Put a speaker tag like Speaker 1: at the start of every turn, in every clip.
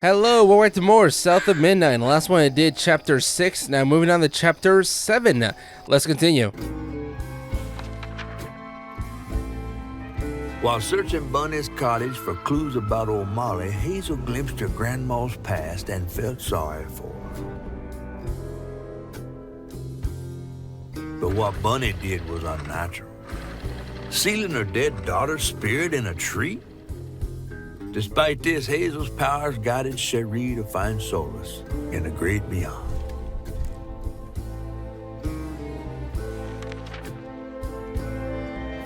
Speaker 1: Hello, welcome to more South of Midnight. The last one I did chapter 6. Now moving on to chapter 7. Let's continue.
Speaker 2: While searching Bunny's cottage for clues about old Molly, Hazel glimpsed her grandma's past and felt sorry for her. But what Bunny did was unnatural. Sealing her dead daughter's spirit in a tree? Despite this, Hazel's powers guided Cherie to find solace in the great beyond.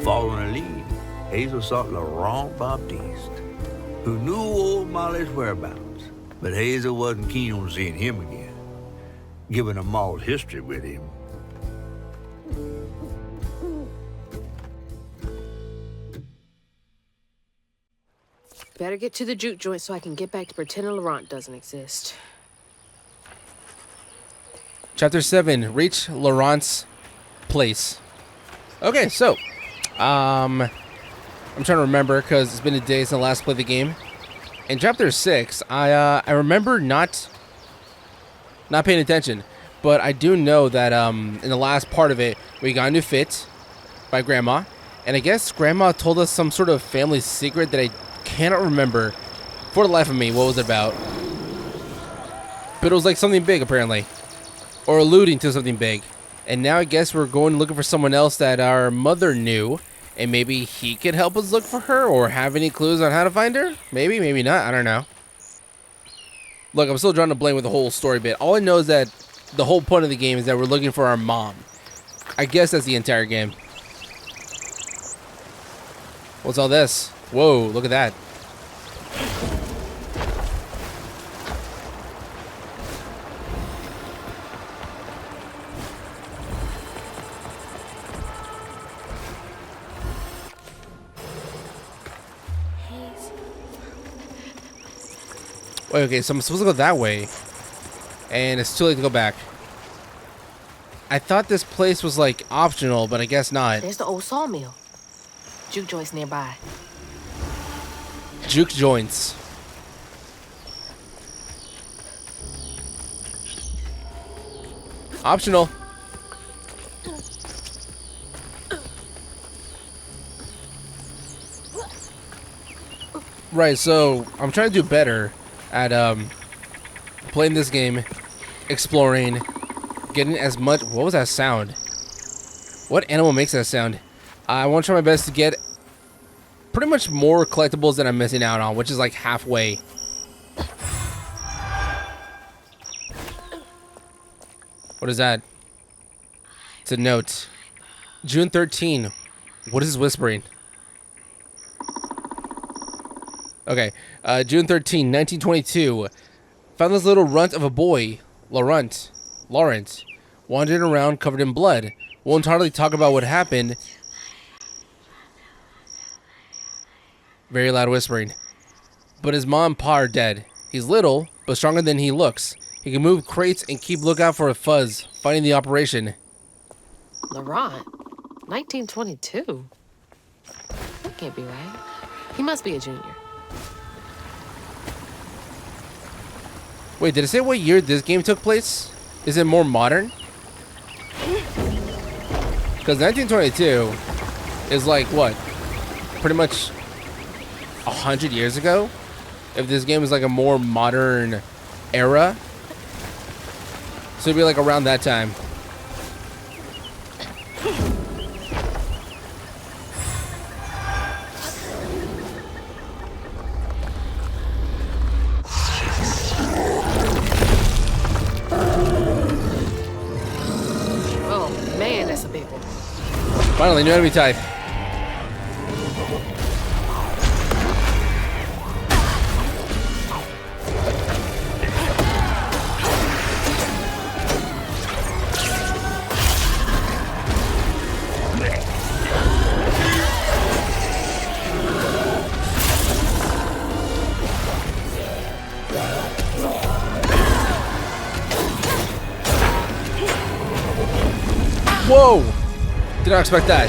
Speaker 2: Following a lead, Hazel sought Laurent Baptiste, who knew old Molly's whereabouts, but Hazel wasn't keen on seeing him again, given a mauled history with him.
Speaker 3: Better get to the juke joint so I can get back to pretending Laurent doesn't exist.
Speaker 1: Chapter 7. Reach Laurent's place. Okay, so I'm trying to remember because it's been a day since I last played the game. In chapter 6, I remember not paying attention, but I do know that in the last part of it we got a new fit by Grandma, and I guess Grandma told us some sort of family secret that I cannot remember for the life of me what was it about, but it was like something big apparently, or alluding to something big. And now I guess we're going looking for someone else that our mother knew, and maybe he could help us look for her or have any clues on how to find her. Maybe not, I don't know. Look, I'm still drawing to blame with the whole story bit. All I know is that the whole point of the game is that we're looking for our mom. I guess that's the entire game. What's all this? Whoa, look at that. Wait, okay, so I'm supposed to go that way, and it's too late to go back. I thought this place was like optional, but I guess not.
Speaker 3: There's the old sawmill. Juke joint's nearby.
Speaker 1: Juke joints. Optional. Right, so I'm trying to do better at playing this game, exploring, getting as much. What was that sound? What animal makes that sound? I want to try my best to get pretty much more collectibles than I'm missing out on, which is like halfway. What is that? It's a note. June 13. What is this whispering? Okay. June 13, 1922. Found this little runt of a boy, Laurent, wandering around covered in blood. Won't hardly talk about what happened. Very loud whispering. But his mom and pa are dead. He's little, but stronger than he looks. He can move crates and keep lookout for a fuzz, fighting the operation.
Speaker 3: Laurent? 1922? That can't be right. He must be a junior.
Speaker 1: Wait, did it say what year this game took place? Is it more modern? Because 1922 is like, what? Pretty much 100 years ago? If this game is like a more modern era. So it'd be like around that time.
Speaker 3: Oh man, that's a big one.
Speaker 1: Finally, new enemy type. Whoa! Did not expect that.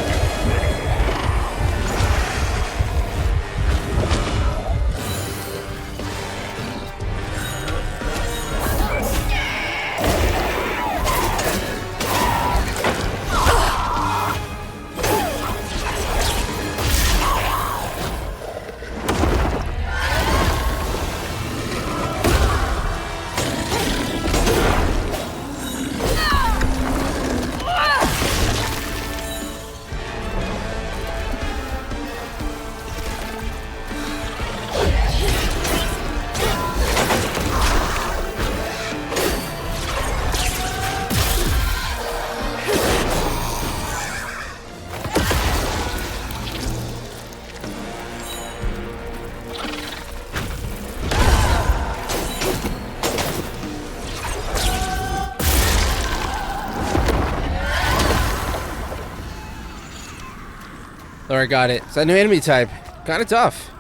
Speaker 1: Alright, got it. It's a new enemy type. Kind of tough.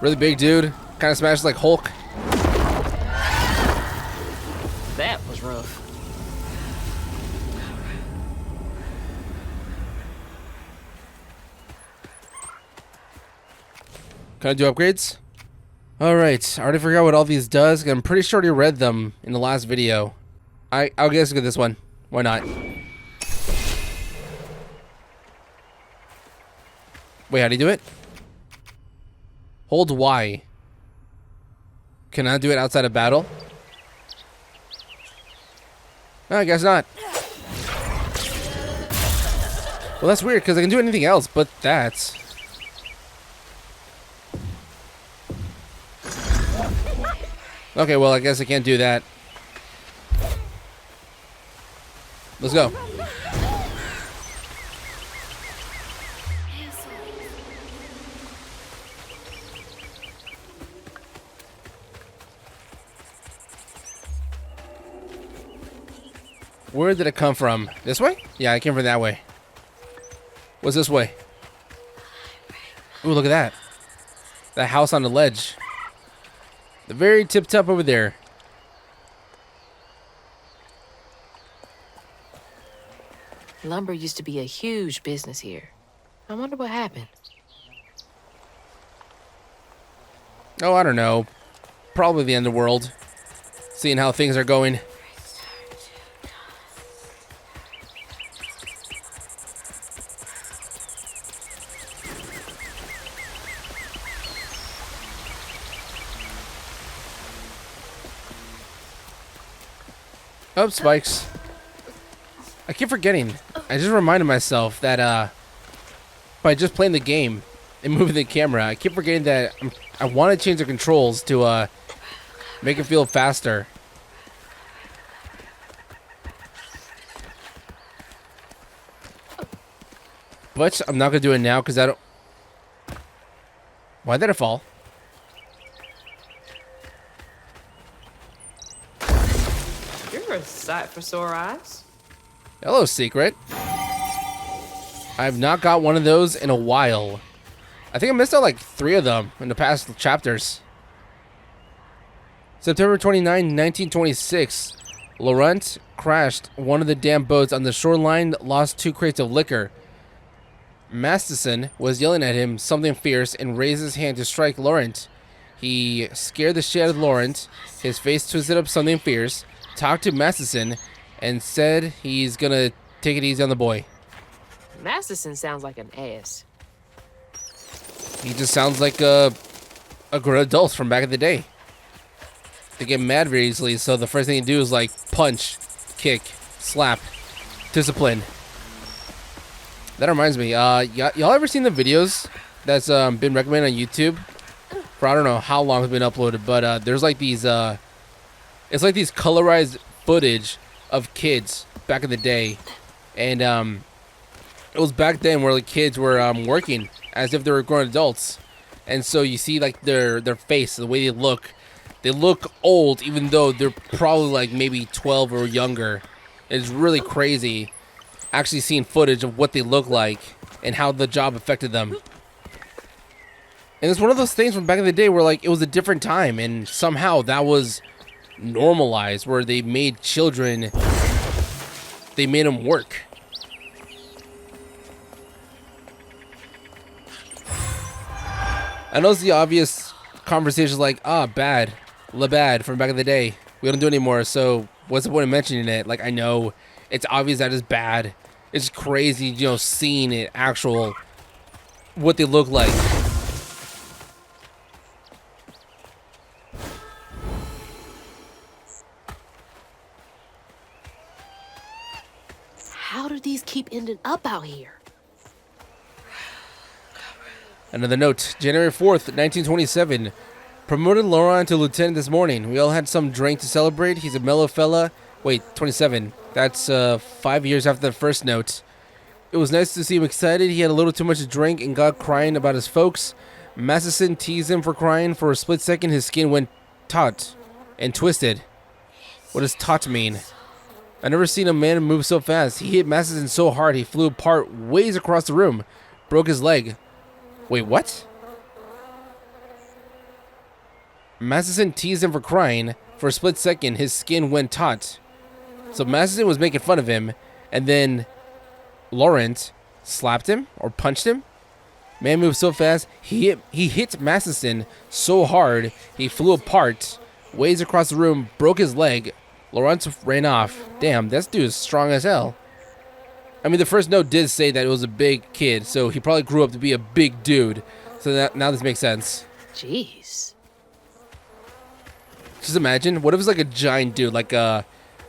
Speaker 1: Really big dude. Kind of smashes like Hulk.
Speaker 3: That was rough.
Speaker 1: Can I do upgrades? Alright, I already forgot what all these does. I'm pretty sure I already read them in the last video. I'll guess get this one. Why not? Wait, how do you do it? Hold Y. Can I do it outside of battle? No, I guess not. Well, that's weird because I can do anything else but that. Okay, well, I guess I can't do that. Let's go. Where did it come from? This way? Yeah, I came from that way. What's this way? Ooh, look at that. That house on the ledge. The very tip top over there.
Speaker 3: Lumber used to be a huge business here. I wonder what happened.
Speaker 1: Oh, I don't know. Probably the end of the world. Seeing how things are going. Oh, spikes. I keep forgetting. I just reminded myself that by just playing the game and moving the camera, I keep forgetting that I want to change the controls to make it feel faster. But I'm not gonna do it now because I don't. Why did it fall?
Speaker 3: You're a sight for sore eyes.
Speaker 1: Hello, secret. I've not got one of those in a while. I think I missed out like 3 of them in the past chapters. September 29, 1926. Laurent crashed one of the damn boats on the shoreline, lost 2 crates of liquor. Masterson was yelling at him something fierce and raised his hand to strike Laurent. He scared the shit out of Laurent. His face twisted up something fierce, talked to Masterson, and said he's gonna take it easy on the boy.
Speaker 3: Masterson sounds like an ass.
Speaker 1: He just sounds like a grown adult from back in the day. They get mad very easily, so the first thing you do is like punch, kick, slap, discipline. That reminds me, y'all ever seen the videos that's been recommended on YouTube? For I don't know how long it's been uploaded, but there's like these, it's like these colorized footage of kids back in the day, and it was back then where the kids were working as if they were grown adults, and so you see like their face, the way they look old even though they're probably like maybe 12 or younger. It's really crazy actually seeing footage of what they look like and how the job affected them. And it's one of those things from back in the day where like it was a different time and somehow that was normalized, where they made children, they made them work. I know it's the obvious conversations like, bad, la bad from back in the day. We don't do it anymore, so what's the point of mentioning it? Like, I know it's obvious that it's bad. It's crazy, you know, seeing it actual, what they look like.
Speaker 3: How do these keep ending up out here?
Speaker 1: Another note, January 4th, 1927. Promoted Laurent to lieutenant this morning. We all had some drink to celebrate. He's a mellow fella. Wait, 27. That's 5 years after the first note. It was nice to see him excited. He had a little too much to drink and got crying about his folks. Masterson teased him for crying. For a split second, his skin went taut and twisted. What does taut mean? I never seen a man move so fast. He hit Masterson so hard he flew apart ways across the room. Broke his leg. Wait, what? Masterson teased him for crying. For a split second, his skin went taut. So Masterson was making fun of him, and then Laurent slapped him or punched him. Man moved so fast, he hit Masterson so hard, he flew apart, waves across the room, broke his leg. Laurent ran off. Damn, this dude is strong as hell. I mean, the first note did say that it was a big kid, so he probably grew up to be a big dude. So now this makes sense.
Speaker 3: Jeez.
Speaker 1: Just imagine, what if it's like a giant dude, like a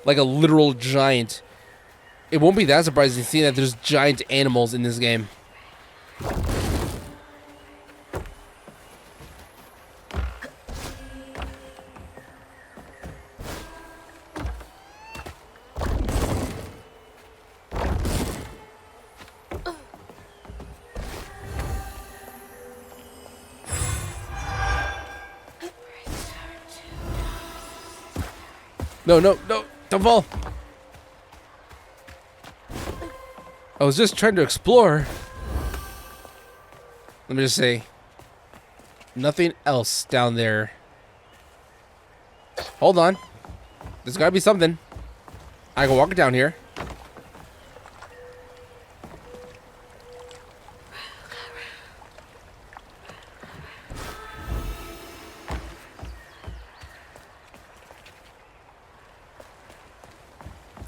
Speaker 1: literal giant? It won't be that surprising seeing that there's giant animals in this game. No, don't fall. I was just trying to explore. Let me just say, nothing else down there. Hold on. There's gotta be something. I can walk down here.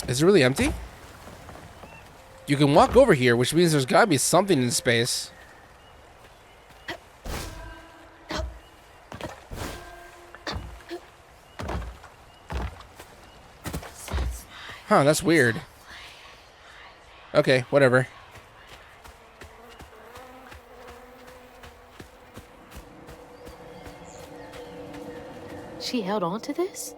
Speaker 1: Is it really empty? You can walk over here, which means there's gotta be something in space. Huh, that's weird. Okay, whatever.
Speaker 3: She held on to this?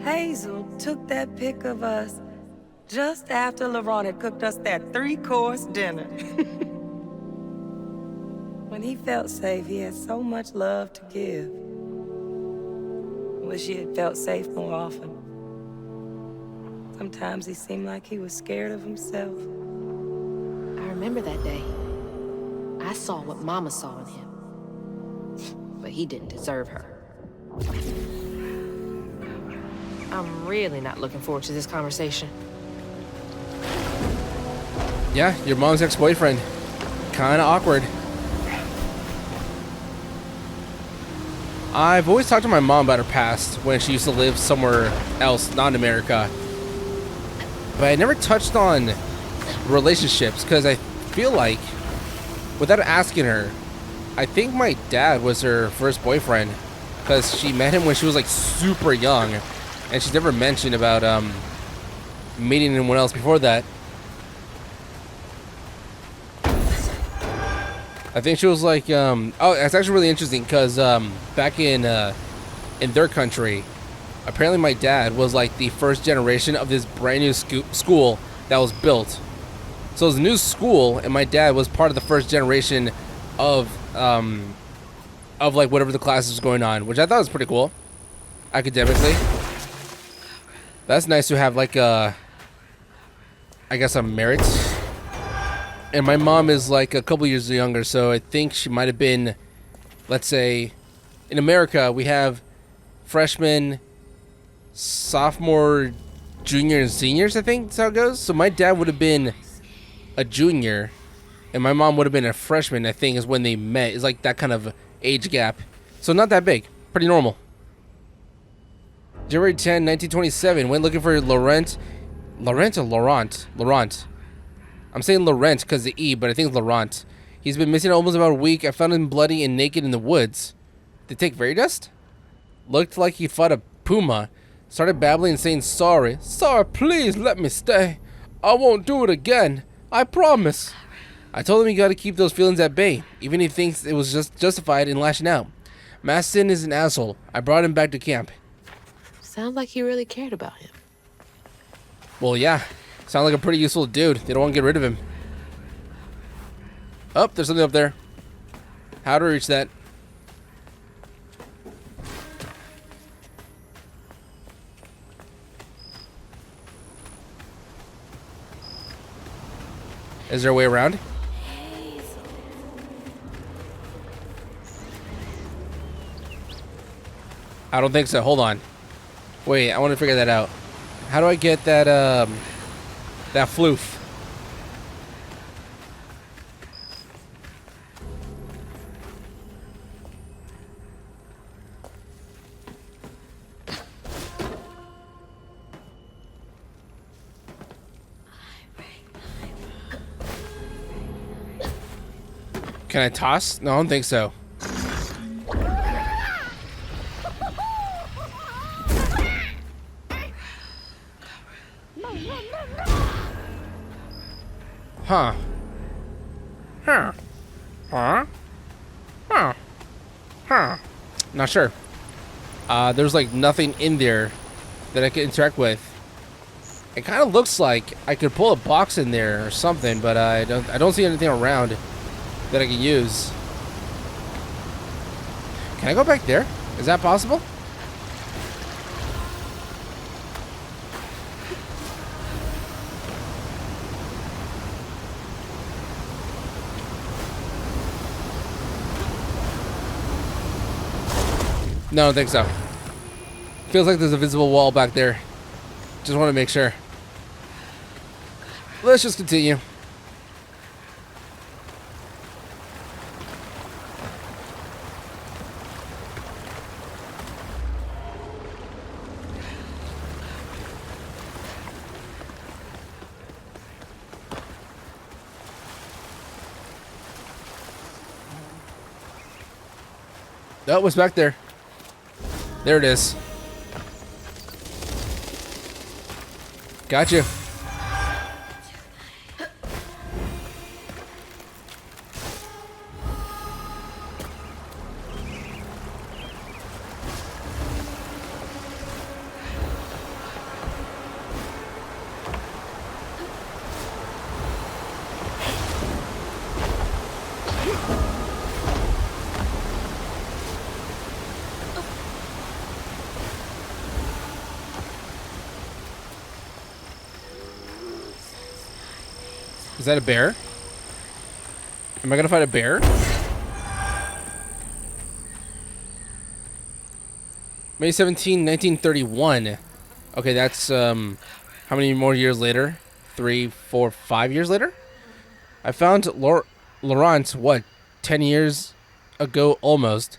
Speaker 4: Hazel took that pic of us just after Laurent had cooked us that 3-course dinner. When he felt safe, he had so much love to give. Wish he had felt safe more often. Sometimes he seemed like he was scared of himself.
Speaker 3: I remember that day. I saw what Mama saw in him. But he didn't deserve her. I'm really not looking forward to this conversation.
Speaker 1: Yeah, your mom's ex-boyfriend. Kinda awkward. I've always talked to my mom about her past when she used to live somewhere else, not in America. But I never touched on relationships because I feel like, without asking her, I think my dad was her first boyfriend because she met him when she was like super young, and she's never mentioned about meeting anyone else before that. I think she was like, oh, it's actually really interesting because back in their country, apparently my dad was like the first generation of this brand new school that was built. So it was a new school, and my dad was part of the first generation of like whatever the class was going on, which I thought was pretty cool, academically. That's nice to have like I guess a merit. And my mom is like a couple years younger, so I think she might have been, let's say, in America we have freshmen, sophomore, junior, and seniors, I think that's how it goes. So my dad would have been a junior, and my mom would have been a freshman, I think, is when they met. It's like that kind of age gap. So not that big. Pretty normal. January 10, 1927. Went looking for Laurent. Laurent or Laurent? Laurent. I'm saying Laurent because the E, but I think it's Laurent. He's been missing almost about a week. I found him bloody and naked in the woods. Did they take fairy dust? Looked like he fought a puma. Started babbling and saying sorry. Sorry, please let me stay. I won't do it again. I promise. I told him he got to keep those feelings at bay, even if he thinks it was just justified in lashing out. Maston is an asshole. I brought him back to camp.
Speaker 3: Sounds like he really cared about him.
Speaker 1: Well, yeah. Sounds like a pretty useful dude. They don't want to get rid of him. Oh, there's something up there. How to reach that? Is there a way around? I don't think so. Hold on. Wait, I want to figure that out. How do I get that that floof? Can I toss? No, I don't think so. Huh. Huh. Huh? Huh. Huh. Not sure. There's like nothing in there that I can interact with. It kind of looks like I could pull a box in there or something, but I don't see anything around that I can use. Can I go back there? Is that possible? No, I don't think so. Feels like there's a visible wall back there. Just want to make sure. Let's just continue. Oh, what's back there? There it is. Gotcha. Is that a bear? Am I gonna fight a bear? May 17, 1931. Okay, that's how many more years later? 3, 4, 5 years later? I found Laurent, what, 10 years ago almost.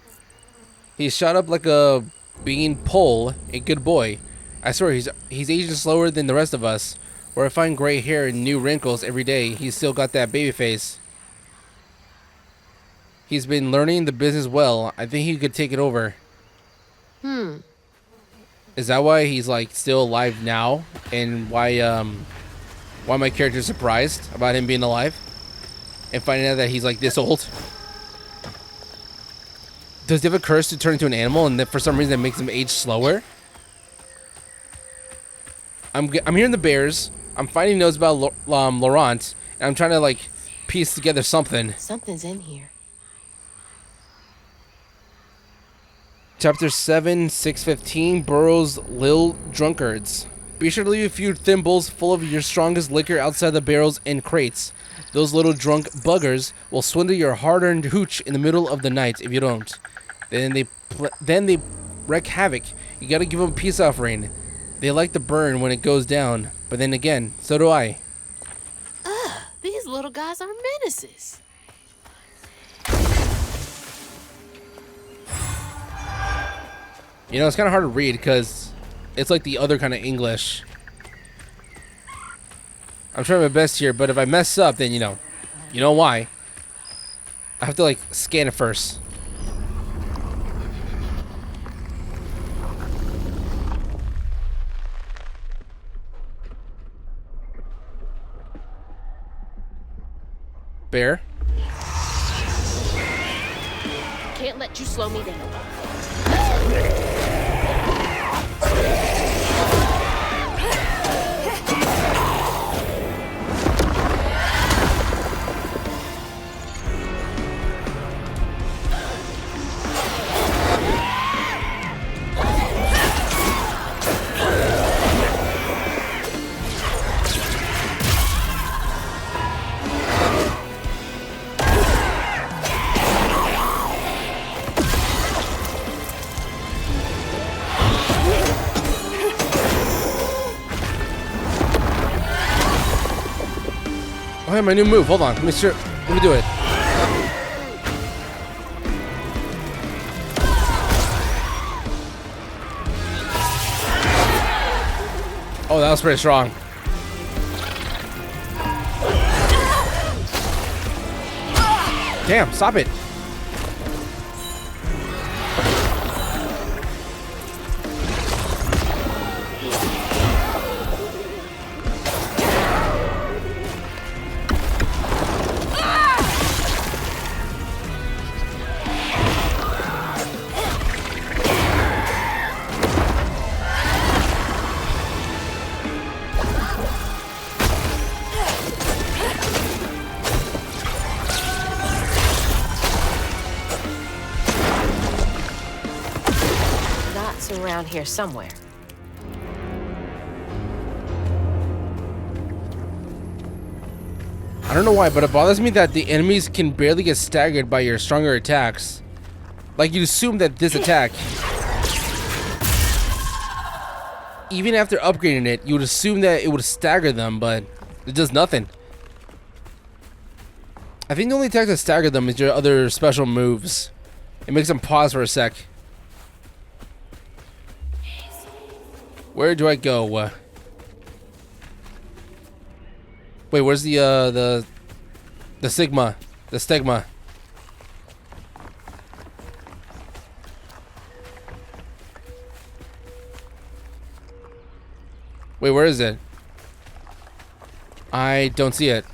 Speaker 1: He's shot up like a bean pole, a good boy. I swear he's aging slower than the rest of us. Where I find gray hair and new wrinkles every day, he's still got that baby face. He's been learning the business well. I think he could take it over. Is that why he's like still alive now? And why my character's surprised about him being alive? And finding out that he's like this old? Does he have a curse to turn into an animal and that for some reason that makes him age slower? I'm hearing the bears. I'm finding notes about Laurent, and I'm trying to like piece together something.
Speaker 3: Something's in here.
Speaker 1: Chapter 7, 615, Burrow's Lil Drunkards. Be sure to leave a few thimbles full of your strongest liquor outside the barrels and crates. Those little drunk buggers will swindle your hard-earned hooch in the middle of the night if you don't. Then they wreak havoc. You gotta give them a peace offering. They like to burn when it goes down, but then again, so do I.
Speaker 3: Ugh, these little guys are menaces.
Speaker 1: You know, it's kind of hard to read because it's like the other kind of English. I'm trying my best here, but if I mess up, then you know why. I have to like scan it first. Bear.
Speaker 3: Can't let you slow me down.
Speaker 1: Oh, yeah, my new move. Hold on. Let me do it. Oh, that was pretty strong. Damn, stop it.
Speaker 3: Around here somewhere.
Speaker 1: I don't know why, but it bothers me that the enemies can barely get staggered by your stronger attacks. Like, you'd assume that this attack, even after upgrading it, you would assume that it would stagger them, but it does nothing. I think the only attack that stagger them is your other special moves. It makes them pause for a sec. Where do I go? Wait, where's the Sigma? The stigma. Wait, where is it? I don't see it.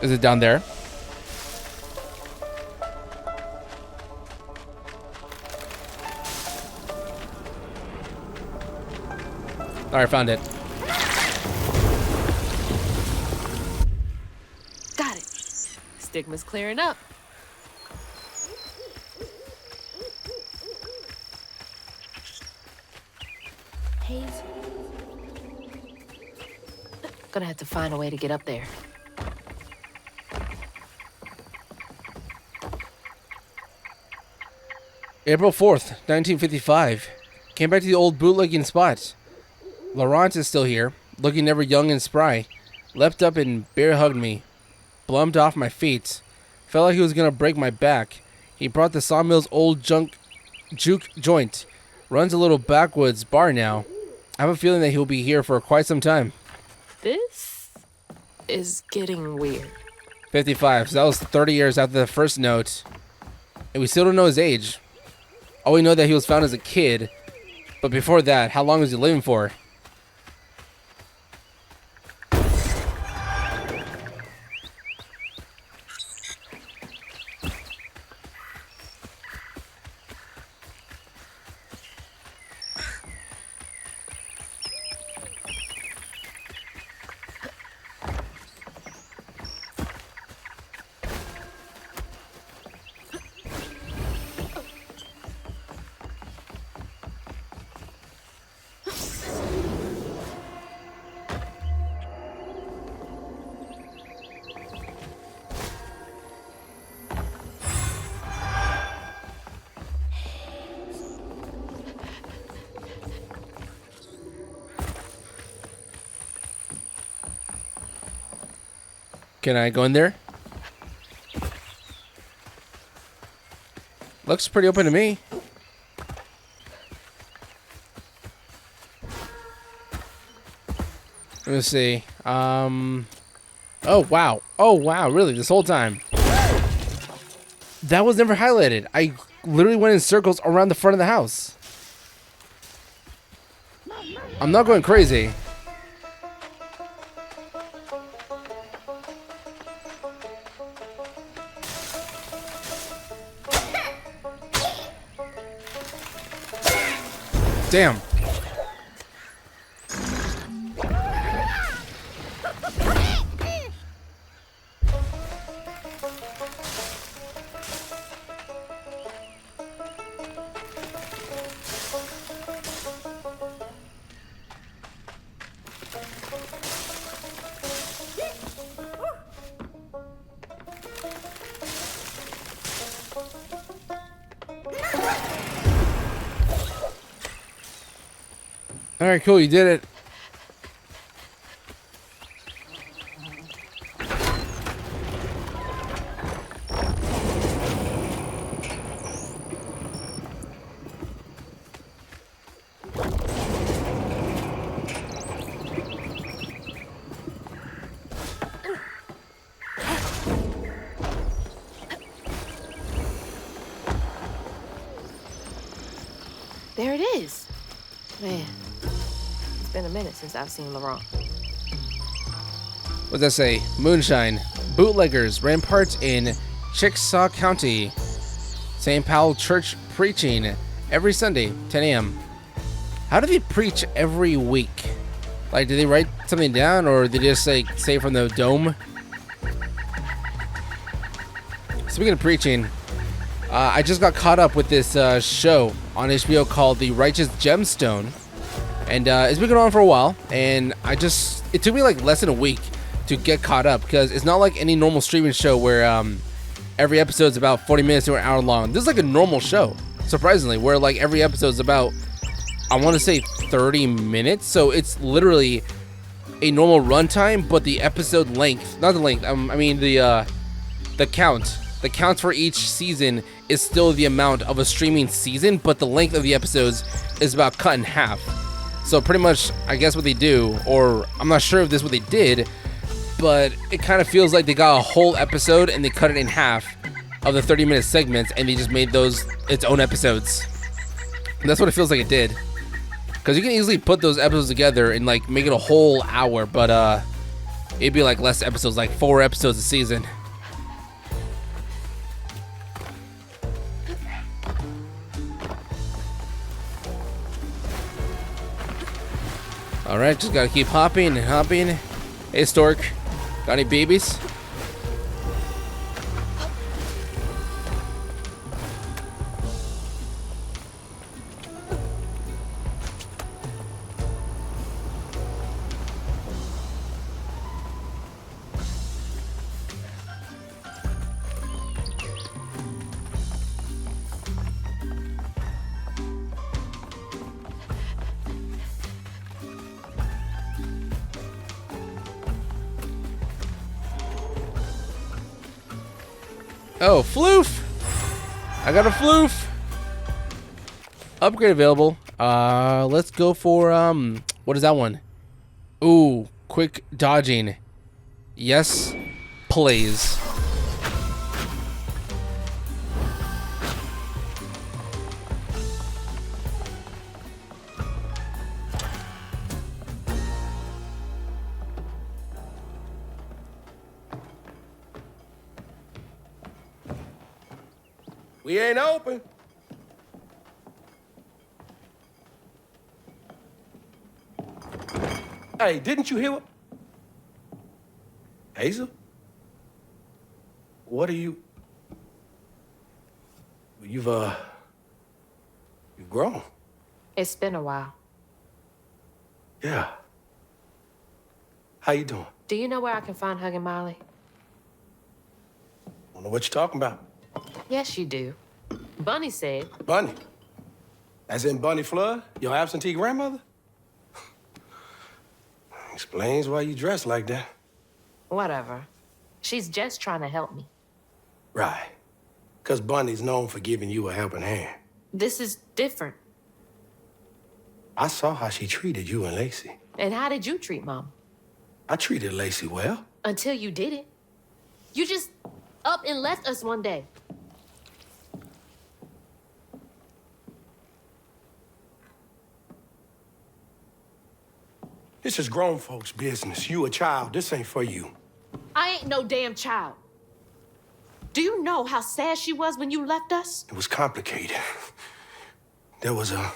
Speaker 1: Is it down there? Alright, found it.
Speaker 3: Got it. Stigma's clearing up. Hazel. Gonna have to find a way to get up there.
Speaker 1: April 4th, 1955. Came back to the old bootlegging spot. Laurent is still here, looking ever young and spry. Leapt up and bear hugged me. Blummed off my feet. Felt like he was gonna break my back. He brought the sawmill's old juke joint. Runs a little backwoods bar now. I have a feeling that he'll be here for quite some time.
Speaker 3: This is getting weird.
Speaker 1: 55, so that was 30 years after the first note. And we still don't know his age. All we know that he was found as a kid. But before that, how long was he living for? Can I go in there? Looks pretty open to me. Let me see. Oh wow. Oh wow, really? This whole time. That was never highlighted. I literally went in circles around the front of the house. I'm not going crazy. Damn. All right, cool. You did it.
Speaker 3: There it is. Man, it's been a minute since I've seen Laurent.
Speaker 1: What does that say? Moonshine. Bootleggers. Ramparts in Chickasaw County. St. Paul Church preaching every Sunday, 10 a.m. How do they preach every week? Like, do they write something down, or they just say from the dome? Speaking of preaching, I just got caught up with this show on HBO called The Righteous Gemstone, and it's been going on for a while, and it took me like less than a week to get caught up, because it's not like any normal streaming show where every episode's about 40 minutes to an hour long. This is like a normal show, surprisingly, where like every episode's about, I want to say 30 minutes, so it's literally a normal runtime, but the episode length, not the length, I mean the count. The counts for each season is still the amount of a streaming season, but the length of the episodes is about cut in half. So pretty much, I guess what they do, or I'm not sure if this is what they did, but it kind of feels like they got a whole episode and they cut it in half of the 30-minute segments, and they just made those its own episodes. And that's what it feels like it did. Because you can easily put those episodes together and like make it a whole hour, but it'd be like less episodes, like 4 episodes a season. Alright, just gotta keep hopping and hopping. Hey, Stork. Got any babies? Oh, floof! I got a floof! Upgrade available. Let's go for, what is that one? Ooh, quick dodging. Yes, please.
Speaker 5: We ain't open. Hey, didn't you hear what? Hazel? What are you? You've grown.
Speaker 3: It's been a while.
Speaker 5: Yeah. How you doing?
Speaker 3: Do you know where I can find Hug and Molly?
Speaker 5: Don't know what you're talking about.
Speaker 3: Yes, you do. Bunny said.
Speaker 5: Bunny? As in Bunny Flood, your absentee grandmother? Explains why you dress like that.
Speaker 3: Whatever. She's just trying to help me.
Speaker 5: Right. Because Bunny's known for giving you a helping hand.
Speaker 3: This is different.
Speaker 5: I saw how she treated you and Lacey.
Speaker 3: And how did you treat Mom?
Speaker 5: I treated Lacey well.
Speaker 3: Until you didn't. You just up and left us one day.
Speaker 5: This is grown folks' business. You a child. This ain't for you.
Speaker 3: I ain't no damn child. Do you know how sad she was when you left us?
Speaker 5: It was complicated. There was a...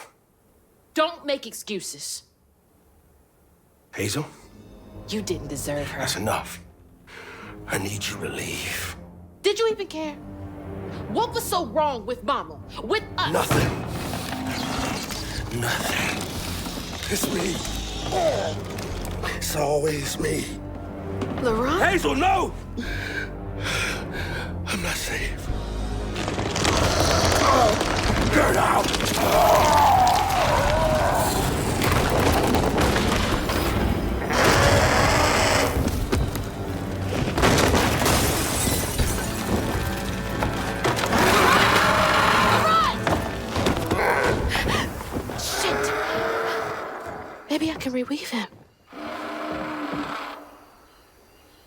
Speaker 3: Don't make excuses.
Speaker 5: Hazel?
Speaker 3: You didn't deserve her.
Speaker 5: That's enough. I need you to leave.
Speaker 3: Did you even care? What was so wrong with Mama? With us?
Speaker 5: Nothing. Nothing. It's me. It's always me.
Speaker 3: Laurent?
Speaker 5: Hazel, no! I'm not safe. Oh, God.
Speaker 3: reweave him.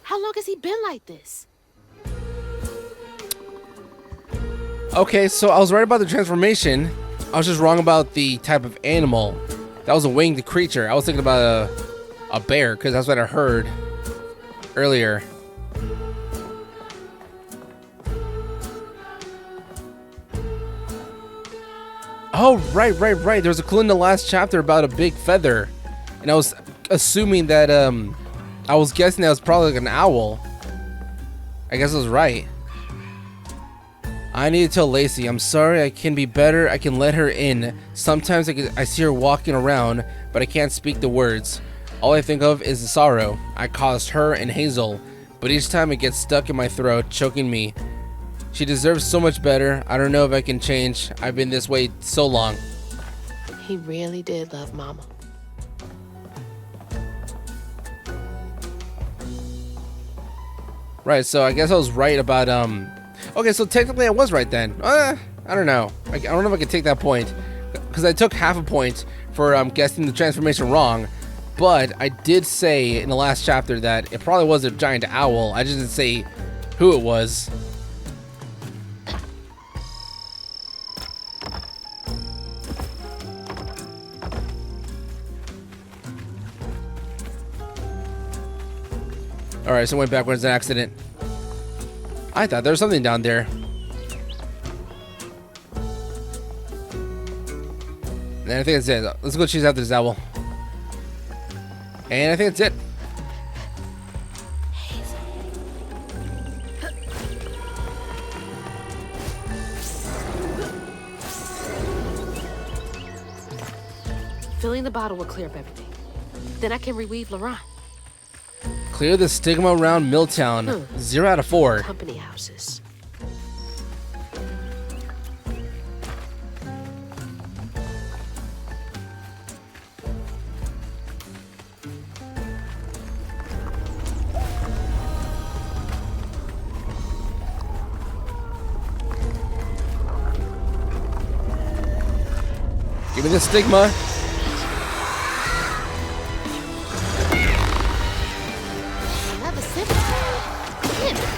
Speaker 3: How long has he been like this?
Speaker 1: Okay, so I was right about the transformation. I was just wrong about the type of animal. That was a winged creature. I was thinking about a bear, because that's what I heard earlier. Oh, right. There was a clue in the last chapter about a big feather. And I was assuming that, I was guessing that was probably like an owl. I guess I was right. I need to tell Lacey, I'm sorry, I can be better, I can let her in. Sometimes I see her walking around, but I can't speak the words. All I think of is the sorrow I caused her and Hazel, but each time it gets stuck in my throat, choking me. She deserves so much better. I don't know if I can change. I've been this way so long.
Speaker 3: He really did love Mama.
Speaker 1: Right, so I guess I was right about, okay, so technically I was right then. I don't know. I don't know if I can take that point, because I took half a point for guessing the transformation wrong, but I did say in the last chapter that it probably was a giant owl. I just didn't say who it was. Alright, so I went backwards an accident. I thought there was something down there. And I think that's it. Let's go chase after this owl. And I think that's it.
Speaker 3: Filling the bottle will clear up everything. Then I can reweave Laurent.
Speaker 1: Clear the stigma around Milltown. 0 out of 4.
Speaker 3: Company houses.
Speaker 1: Give me the stigma.
Speaker 3: Another sip. Damn it.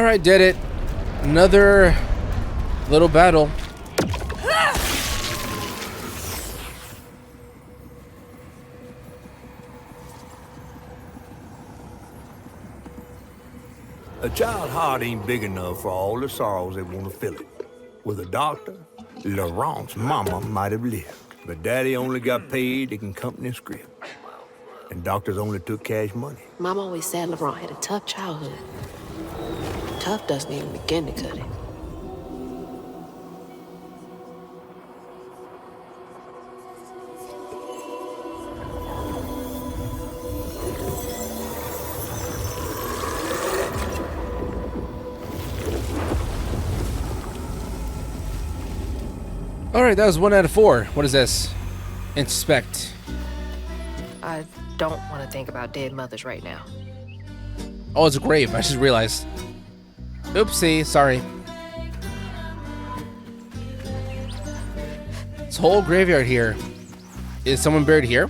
Speaker 1: Alright, did it. Another little battle.
Speaker 2: A child's heart ain't big enough for all the sorrows that want to fill it. With a doctor, Laurent's mama might have lived. But Daddy only got paid to accompany script. And doctors only took cash money.
Speaker 3: Mom always said Laurent had a tough childhood. Tough doesn't even begin to cut it.
Speaker 1: Alright, that was 1 out of 4. What is this? Inspect.
Speaker 3: I don't want to think about dead mothers right now.
Speaker 1: Oh, it's a grave. I just realized. Oopsie, sorry. This whole graveyard here. Is someone buried here?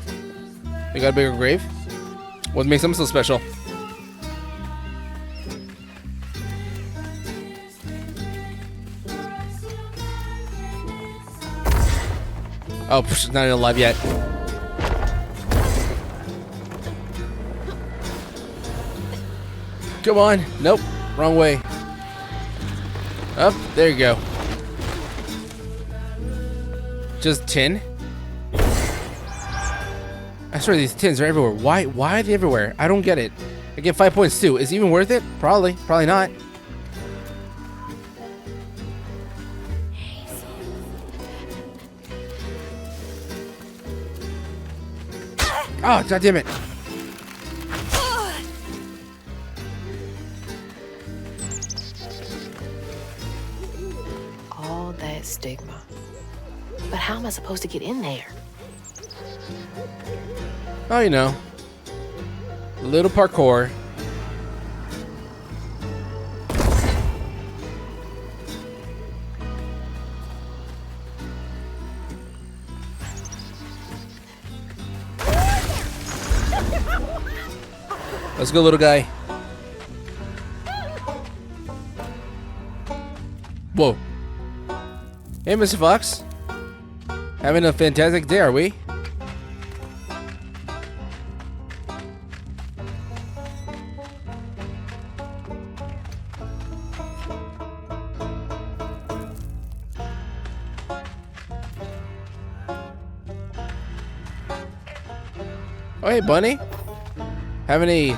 Speaker 1: We got a bigger grave? What makes them so special? Oh, psh, not even alive yet. Come on. Nope. Wrong way. Up. There you go. Just tin? I swear these tins are everywhere. Why are they everywhere? I don't get it. I get 5 points too. Is it even worth it? Probably. Probably not. Oh, god damn it.
Speaker 3: All that stigma. But how am I supposed to get in there?
Speaker 1: Oh, you know. A little parkour. Let's go, little guy. Whoa. Hey, Mr. Fox. Having a fantastic day, are we? Oh, hey, Bunny. Have any...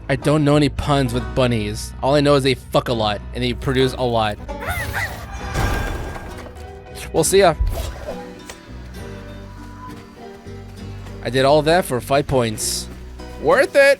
Speaker 1: I don't know any puns with bunnies. All I know is they fuck a lot, and they produce a lot. We'll see ya. I did all that for 5 points. Worth it!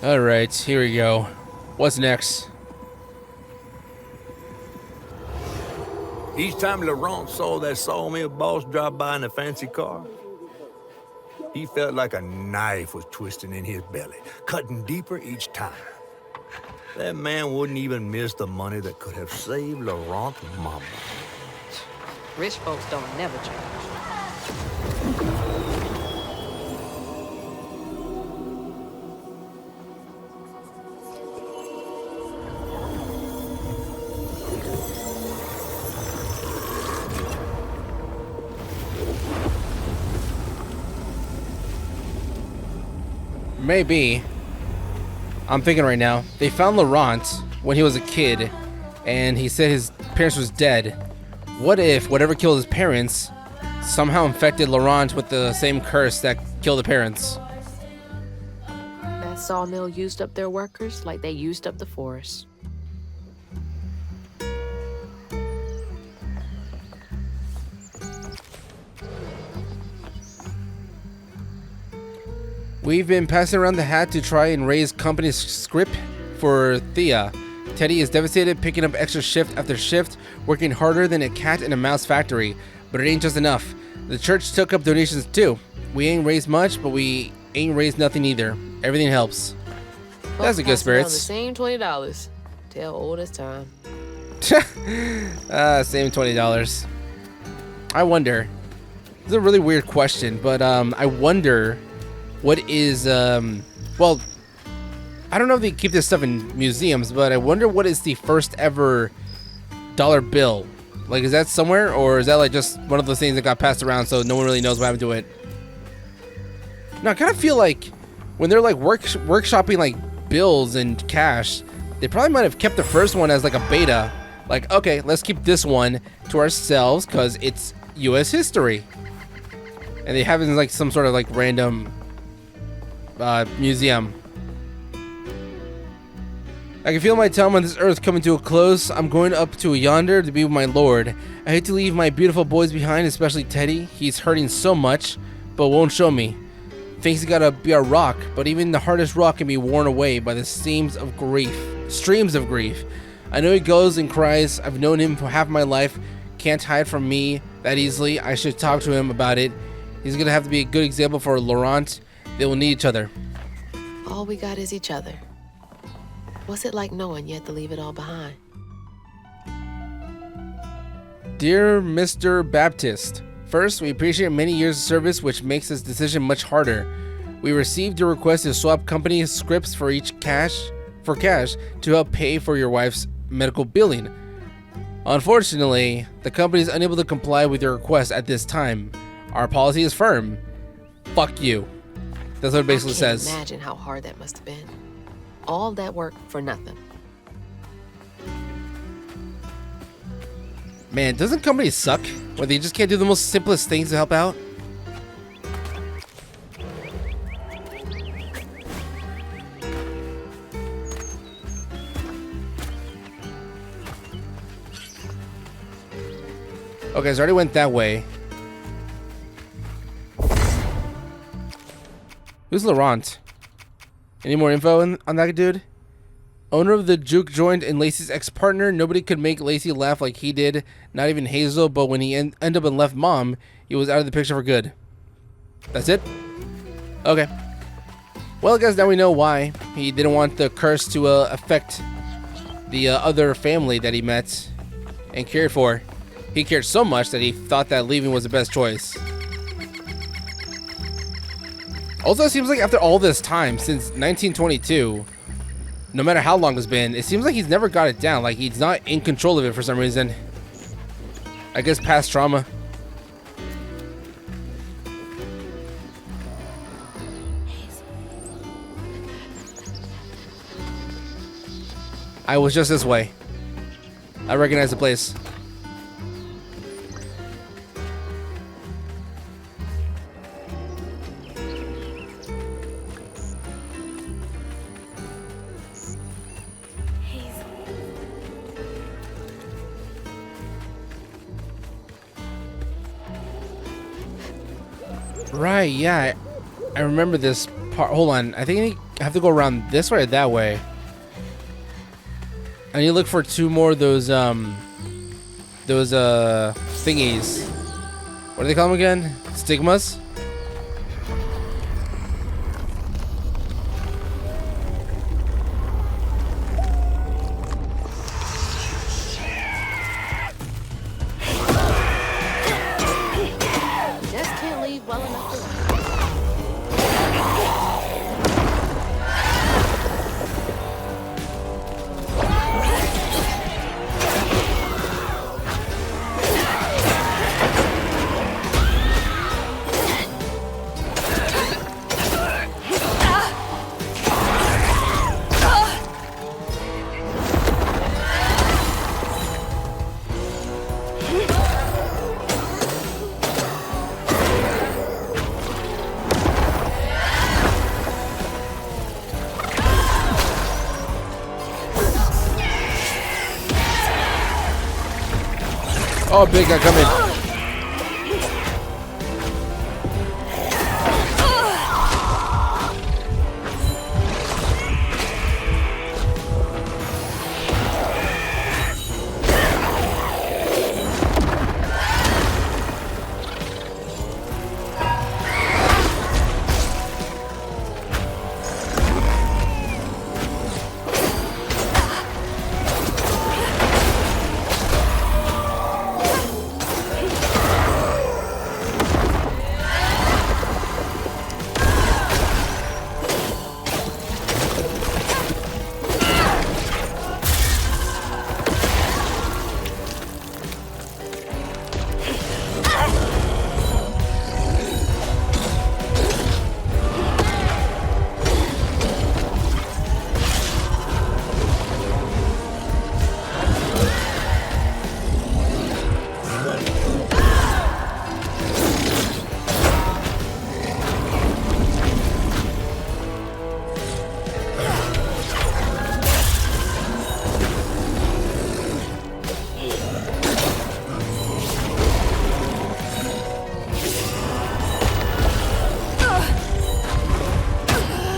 Speaker 1: All right, here we go. What's next?
Speaker 2: Each time Laurent saw that sawmill boss drive by in a fancy car, he felt like a knife was twisting in his belly, cutting deeper each time. That man wouldn't even miss the money that could have saved Laurent's mama.
Speaker 3: Rich folks don't never change.
Speaker 1: Maybe. I'm thinking right now. They found Laurent when he was a kid, and he said his parents was dead. What if whatever killed his parents somehow infected Laurent with the same curse that killed the parents?
Speaker 3: That sawmill used up their workers like they used up the forest.
Speaker 1: We've been passing around the hat to try and raise company script for Thea. Teddy is devastated, picking up extra shift after shift, working harder than a cat in a mouse factory. But it ain't just enough. The church took up donations too. We ain't raised much, but we ain't raised nothing either. Everything helps. That's a good spirits.
Speaker 3: The same $20. Tell old as time.
Speaker 1: Same $20. I wonder. It's a really weird question, but I wonder what is well, I don't know if they keep this stuff in museums, but I wonder what is the first ever dollar bill. Like, is that somewhere, or is that like just one of those things that got passed around so no one really knows what happened to it? No, I kind of feel like when they're like workshopping like bills and cash, they probably might have kept the first one as like a beta. Like, okay, let's keep this one to ourselves because it's U.S. history. And they have it in like some sort of like random museum. I can feel my time on this earth coming to a close. I'm going up to yonder to be with my lord. I hate to leave my beautiful boys behind, especially Teddy. He's hurting so much, but won't show me. Thinks he gotta be a rock, but even the hardest rock can be worn away by the streams of grief. I know he goes and cries. I've known him for half my life. Can't hide from me that easily. I should talk to him about it. He's gonna have to be a good example for Laurent. They will need each other.
Speaker 3: All we got is each other. What's it like knowing you have to leave it all behind?
Speaker 1: Dear Mr. Baptist, first, we appreciate many years of service, which makes this decision much harder. We received your request to swap company scripts for cash to help pay for your wife's medical billing. Unfortunately, the company is unable to comply with your request at this time. Our policy is firm. Fuck you. That's what it basically says.
Speaker 3: Imagine how hard that must have been. All that work for nothing.
Speaker 1: Man, doesn't companies suck? Where they just can't do the most simplest things to help out? Okay, so I already went that way. Who's Laurent? Any more info on that dude? Owner of the juke joint and Lacey's ex-partner. Nobody could make Lacey laugh like he did. Not even Hazel, but when he ended up and left mom, he was out of the picture for good. That's it? Okay. Well, I guess now we know why. He didn't want the curse to affect the other family that he met and cared for. He cared so much that he thought that leaving was the best choice. Also, it seems like after all this time, since 1922, no matter how long it's been, it seems like he's never got it down. Like, he's not in control of it for some reason. I guess past trauma. I was just this way. I recognize the place. Right, yeah, I remember this part. Hold on, I think I have to go around this way or that way. I need to look for 2 more of those thingies. What do they call them again? Stigmas?
Speaker 3: Just can't leave well enough to.
Speaker 1: Oh, big guy coming.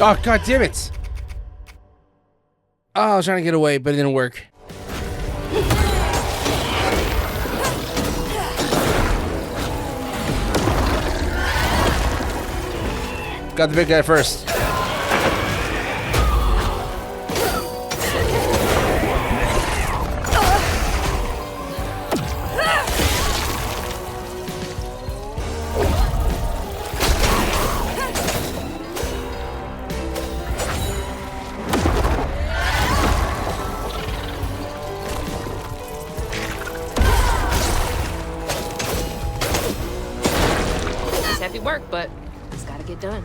Speaker 1: Oh, god damn it! Oh, I was trying to get away, but it didn't work. Got the big guy first.
Speaker 3: Heavy work, but it's gotta get done.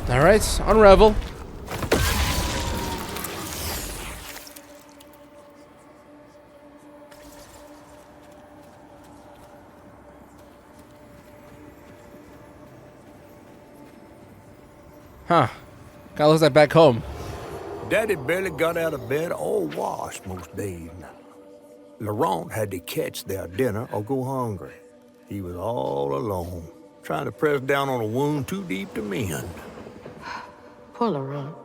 Speaker 1: All right, unravel. Huh. Kinda looks like back home.
Speaker 2: Daddy barely got out of bed or washed most days. Laurent had to catch their dinner or go hungry. He was all alone, trying to press down on a wound too deep to mend.
Speaker 3: Poor Laurent.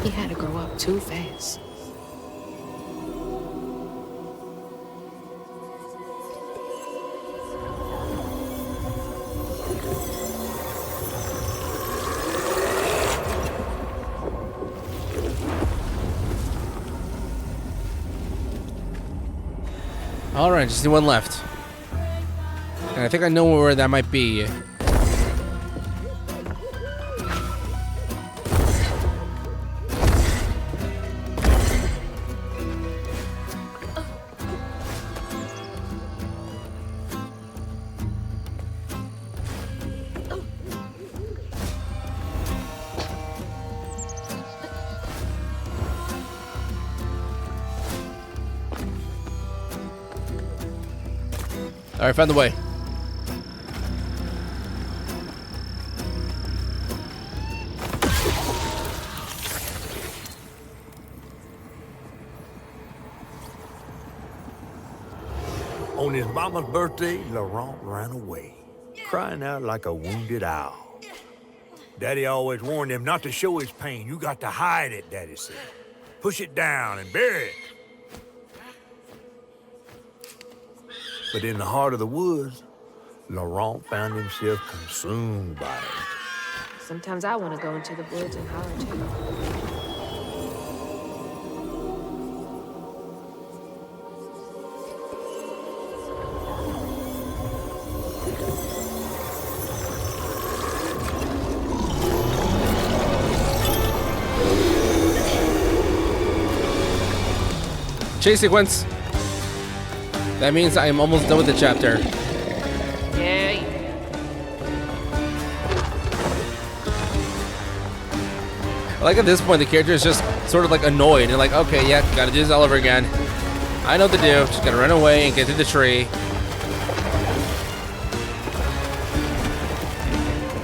Speaker 3: He had to grow up too fast.
Speaker 1: All right, just the one left. And I think I know where that might be. All right, found the way.
Speaker 2: On his mama's birthday, Laurent ran away. crying out like a wounded owl. Daddy always warned him not to show his pain. You got to hide it, Daddy said. Push it down and bury it. But in the heart of the woods, Laurent found himself consumed by it.
Speaker 3: Sometimes I want to go into the woods and holler too.
Speaker 1: Chase sequence. That means I am almost done with the chapter.
Speaker 3: Yeah.
Speaker 1: I like at this point the character is just sort of like annoyed and like, okay, yeah, gotta do this all over again. I know what to do. Just gotta run away and get through the tree.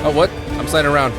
Speaker 1: Oh, what? I'm sliding around.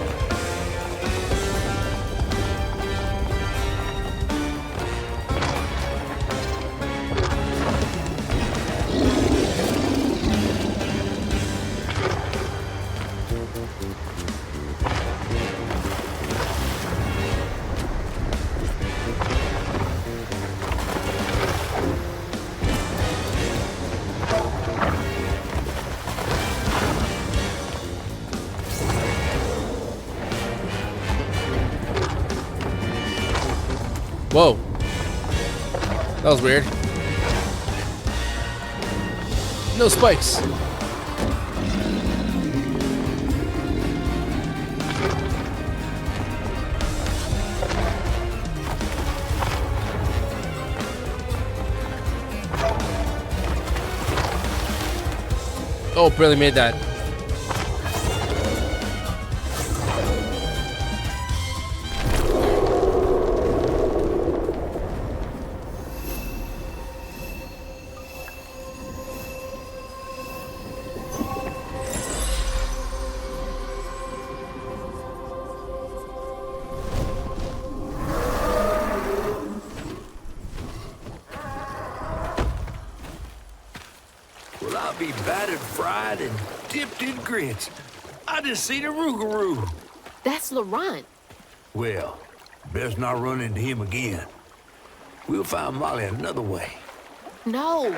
Speaker 1: Whoa. That was weird. No spikes. Oh, barely made that.
Speaker 2: Well, I'll be battered, fried, and dipped in grits. I just seen a Rougarou.
Speaker 3: That's Laurent.
Speaker 2: Well, best not run into him again. We'll find Molly another way.
Speaker 3: No,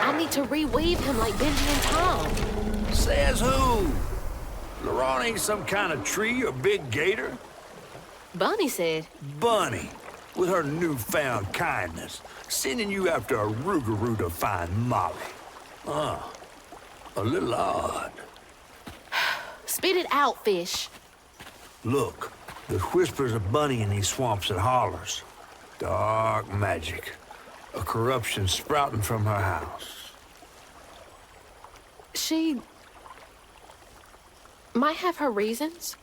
Speaker 3: I need to reweave him like Benji and Tom.
Speaker 2: Says who? Laurent ain't some kind of tree or big gator.
Speaker 3: Bunny said.
Speaker 2: Bunny, with her newfound kindness, sending you after a Rougarou to find Molly. A little odd.
Speaker 3: Spit it out, fish.
Speaker 2: Look, there's whispers of Bunny in these swamps and hollers. Dark magic. A corruption sprouting from her house.
Speaker 3: She might have her reasons.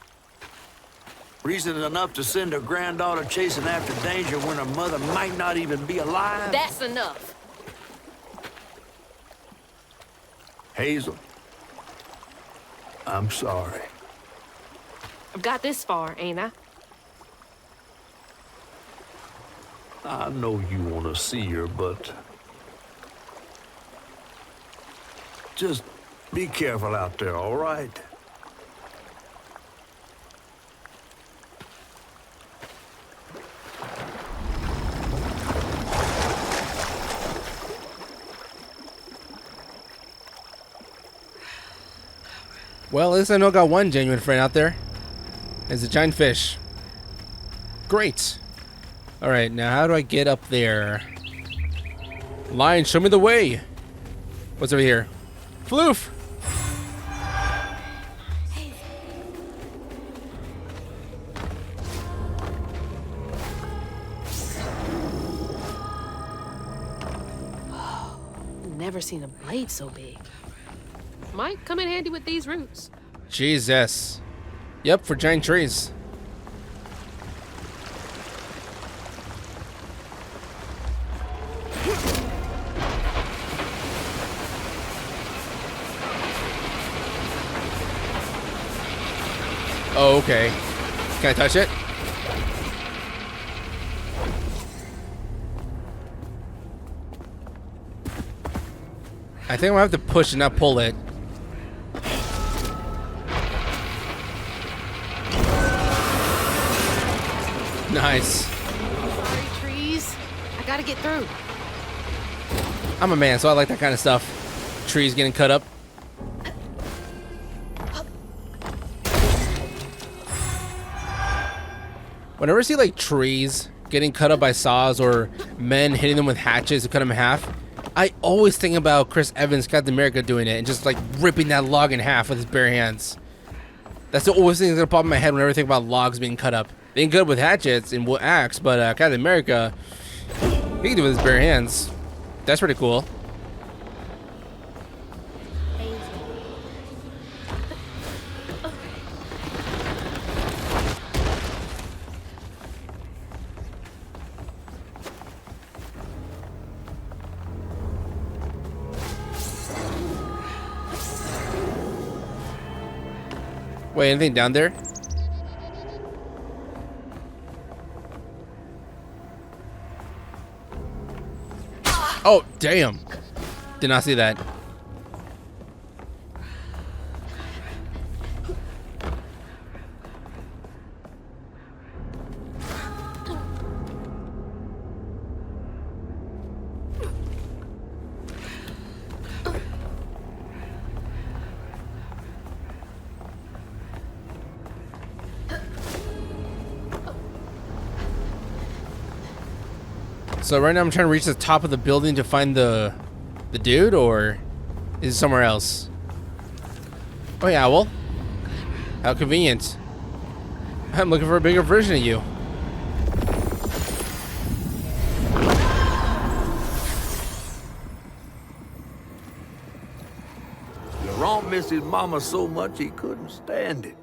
Speaker 2: Reason enough to send her granddaughter chasing after danger when her mother might not even be alive?
Speaker 3: That's enough.
Speaker 2: Hazel, I'm sorry.
Speaker 3: I've got this far, ain't I?
Speaker 2: I know you want to see her, but just be careful out there, all right?
Speaker 1: Well, at least I know I got one genuine friend out there. It's a giant fish. Great. Alright, now how do I get up there? Lion, show me the way. What's over here? Floof!
Speaker 3: Never seen a blade so big. Might come in handy with these roots.
Speaker 1: Jesus. Yep, for giant trees. Oh, okay. Can I touch it? I think I'm gonna have to push and not pull it. Nice.
Speaker 3: Sorry, trees. I gotta get through.
Speaker 1: I'm a man, so I like that kind of stuff. Trees getting cut up. Whenever I see like trees getting cut up by saws or men hitting them with hatchets to cut them in half, I always think about Chris Evans, Captain America, doing it and just like ripping that log in half with his bare hands. That's the always thing that's gonna pop in my head whenever I think about logs being cut up. They ain't good with hatchets and with axe, but Captain America, he can do it with his bare hands. That's pretty cool. Wait, anything down there? Oh, damn. Did not see that. So right now I'm trying to reach the top of the building to find the dude, or is it somewhere else? Oh yeah, well, how convenient. I'm looking for a bigger version of you.
Speaker 2: Laurent missed his mama so much he couldn't stand it.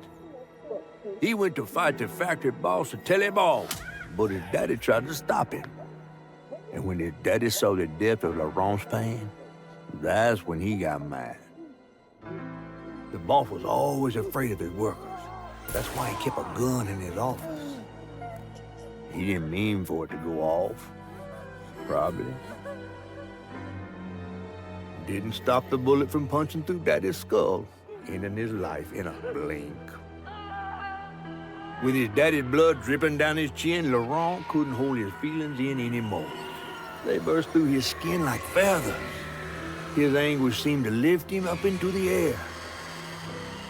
Speaker 2: He went to fight the factory boss to tell him off, but his daddy tried to stop him. And when his daddy saw the depth of Laurent's pain, that's when he got mad. The boss was always afraid of his workers. That's why he kept a gun in his office. He didn't mean for it to go off. Probably. Didn't stop the bullet from punching through Daddy's skull, ending his life in a blink. With his daddy's blood dripping down his chin, Laurent couldn't hold his feelings in anymore. They burst through his skin like feathers. His anguish seemed to lift him up into the air.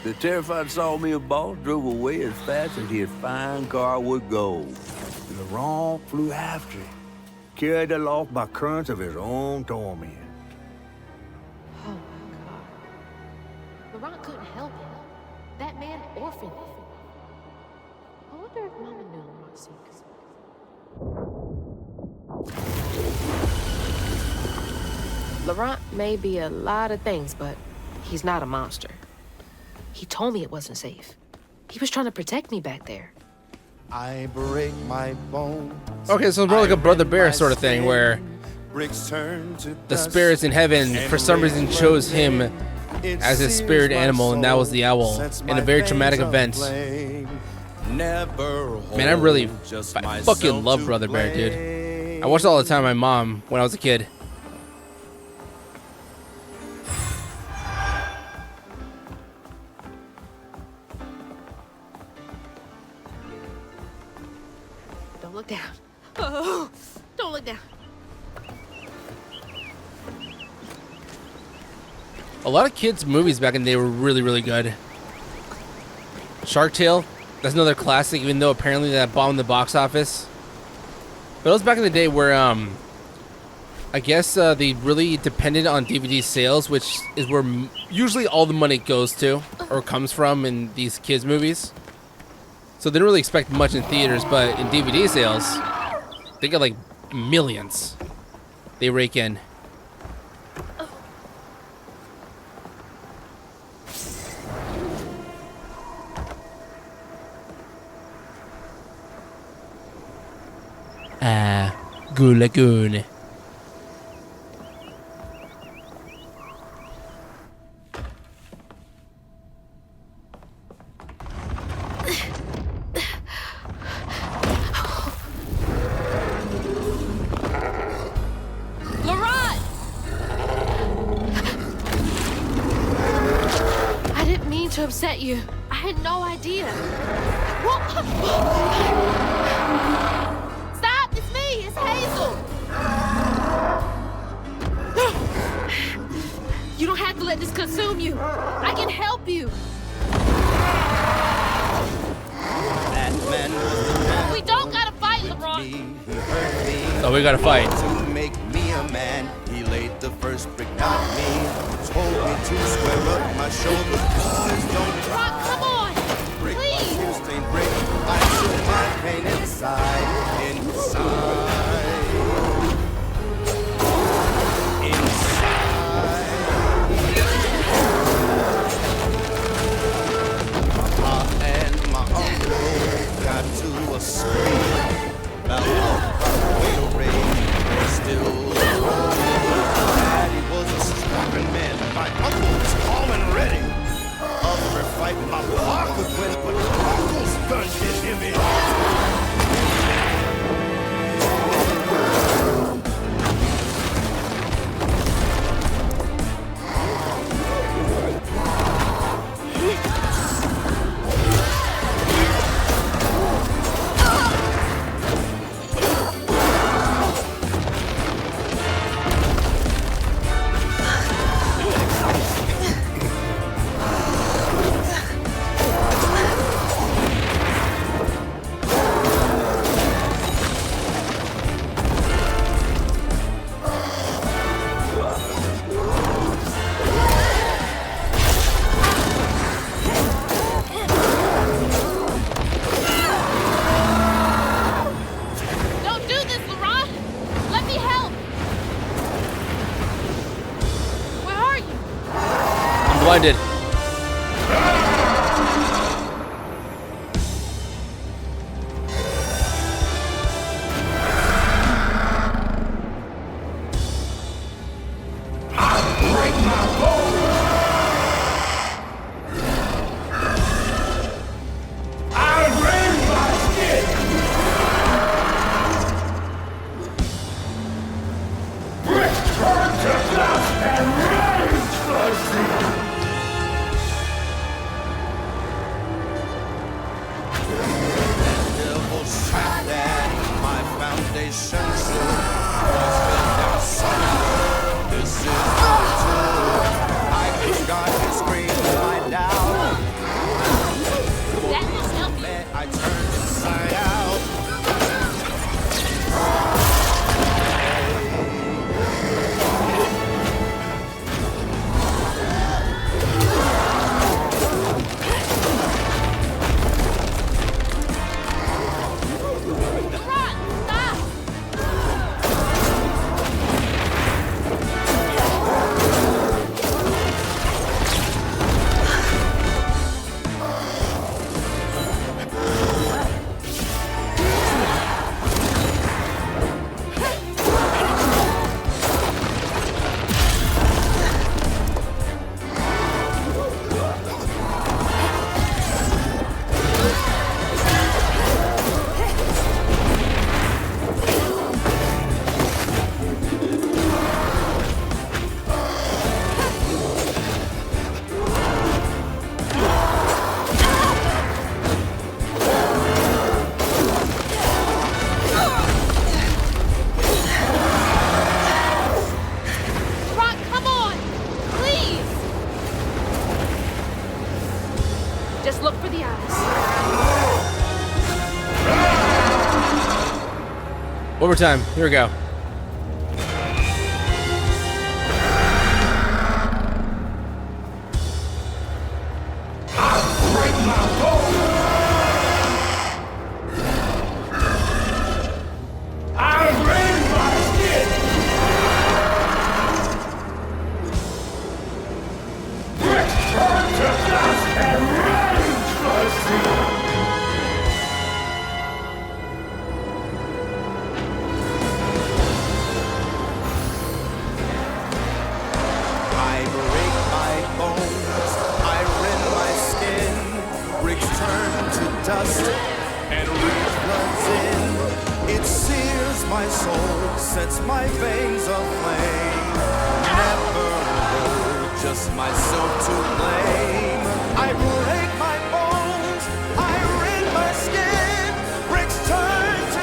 Speaker 2: The terrified sawmill boss drove away as fast as his fine car would go. Laurent flew after it, carried aloft by currents of his own torment.
Speaker 3: Oh my God. Laurent couldn't help it. That man orphaned him. I wonder if Mama knew Laurent's secrets. Laurent may be a lot of things, but he's not a monster. He told me it wasn't safe. He was trying to protect me back there.
Speaker 6: I break my bones.
Speaker 1: Okay, so it's more like a Brother Bear sort of thing where the spirits in heaven for some reason chose him as his spirit animal, and that was the owl in a very traumatic event. Man, I fucking love Brother Bear, dude. I watched it all the time with my mom when I was a kid.
Speaker 3: Don't look down. Oh, don't look down.
Speaker 1: A lot of kids' movies back in the day were really, really good. Shark Tale, that's another classic, even though apparently that bombed the box office. But it was back in the day where, I guess they really depended on DVD sales, which is where usually all the money goes to or comes from in these kids' movies. So they didn't really expect much in theaters, but in DVD sales, they get like millions they rake in. Good Lagoon.
Speaker 3: To upset you. I had no idea. Stop! It's me! It's Hazel! You don't have to let this consume you. I can help you.
Speaker 6: That man was the man
Speaker 3: We don't gotta fight, LeBron.
Speaker 6: he hurt me.
Speaker 1: Oh, we gotta fight.
Speaker 6: To make me a man, he laid the first brick, not me. Told me to square up my shoulders. Boys, don't
Speaker 3: Rock,
Speaker 6: try.
Speaker 3: come on!
Speaker 6: Break my
Speaker 3: Please!
Speaker 6: tear-stained brick. I feel my pain inside. Papa and my uncle got to a scream about way to rain. Still, Daddy was a strapping man. My uncle was calm and ready. Up for a fight, my block would win, but my uncle's gun did him in.
Speaker 3: Don't do this, LeBron! Let me help! Where are you?
Speaker 1: I'm blinded.
Speaker 6: Devil shot that my foundation should was built down somewhere. This is true. I just got to scream my down.
Speaker 3: That will help you.
Speaker 6: Man, I turned inside out.
Speaker 3: LeBron, stop! Rock, come on! Please! Just look for the eyes.
Speaker 1: One more time. Here we go.
Speaker 6: I break my bones, I rend my skin, bricks turn to dust, and red floods in. It sears my soul, sets my veins aflame. Never hold just myself to blame. I break my bones, I rend my skin, bricks turn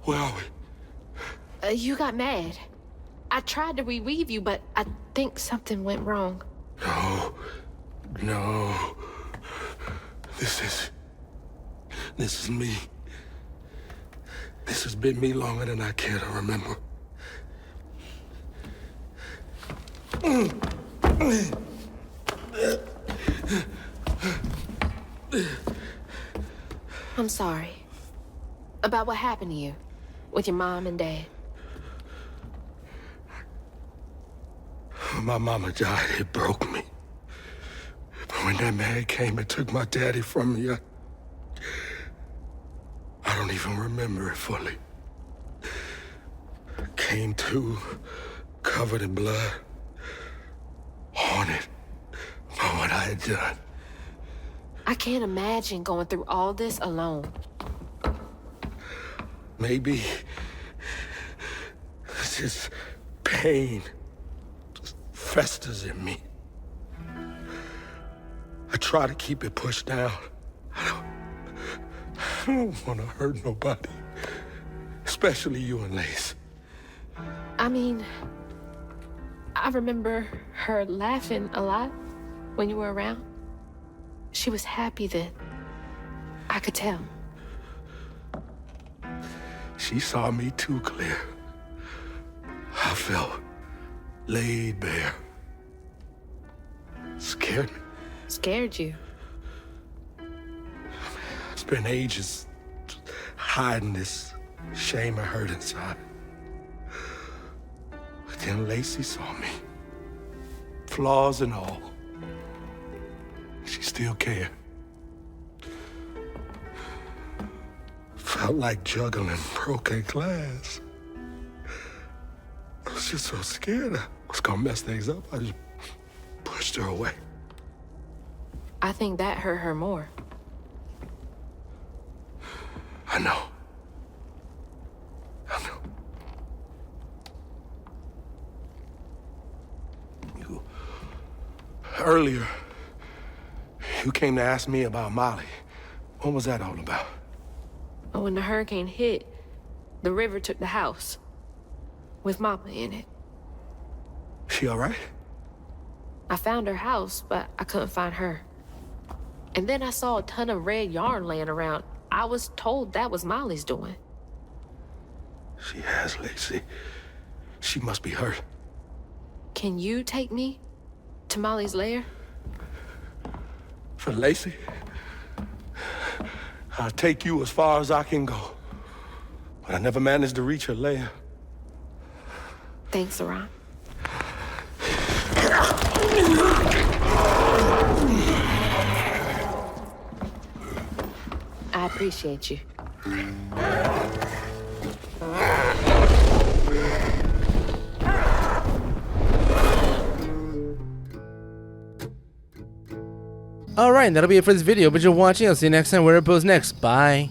Speaker 5: Where are we?
Speaker 3: You got mad. I tried to reweave you, but I think something went wrong.
Speaker 5: No. No. This is me. This has been me longer than I care to remember.
Speaker 3: I'm sorry. About what happened to you with your mom and dad.
Speaker 5: My mama died. It broke me. But when that man came and took my daddy from me, I don't even remember it fully. Came to, covered in blood, haunted by what I had done.
Speaker 3: I can't imagine going through all this alone.
Speaker 5: Maybe this pain just festers in me. I try to keep it pushed down. I don't want to hurt nobody, especially you and Lace.
Speaker 3: I mean, I remember her laughing a lot when you were around. She was happy then. I could tell.
Speaker 5: She saw me too clear. I felt laid bare. Scared me.
Speaker 3: Scared you?
Speaker 5: It's been ages hiding this shame and hurt inside. But then Lacey saw me. Flaws and all. She still cared. Felt like juggling broken glass. I was just so scared I was gonna mess things up. I just pushed her away.
Speaker 3: I think that hurt her more.
Speaker 5: I know. I know. Earlier, you came to ask me about Molly. What was that all about?
Speaker 3: But when the hurricane hit, the river took the house. With Mama in it.
Speaker 5: She all right?
Speaker 3: I found her house, but I couldn't find her. And then I saw a ton of red yarn laying around. I was told that was Molly's doing.
Speaker 5: She has, Lacey. She must be hurt.
Speaker 3: Can you take me to Molly's lair?
Speaker 5: For Lacey? I'll take you as far as I can go. But I never managed to reach her lair.
Speaker 3: Thanks, Ron. I appreciate you.
Speaker 1: Alright, that'll be it for this video, but you're watching. I'll see you next time where it goes next. Bye.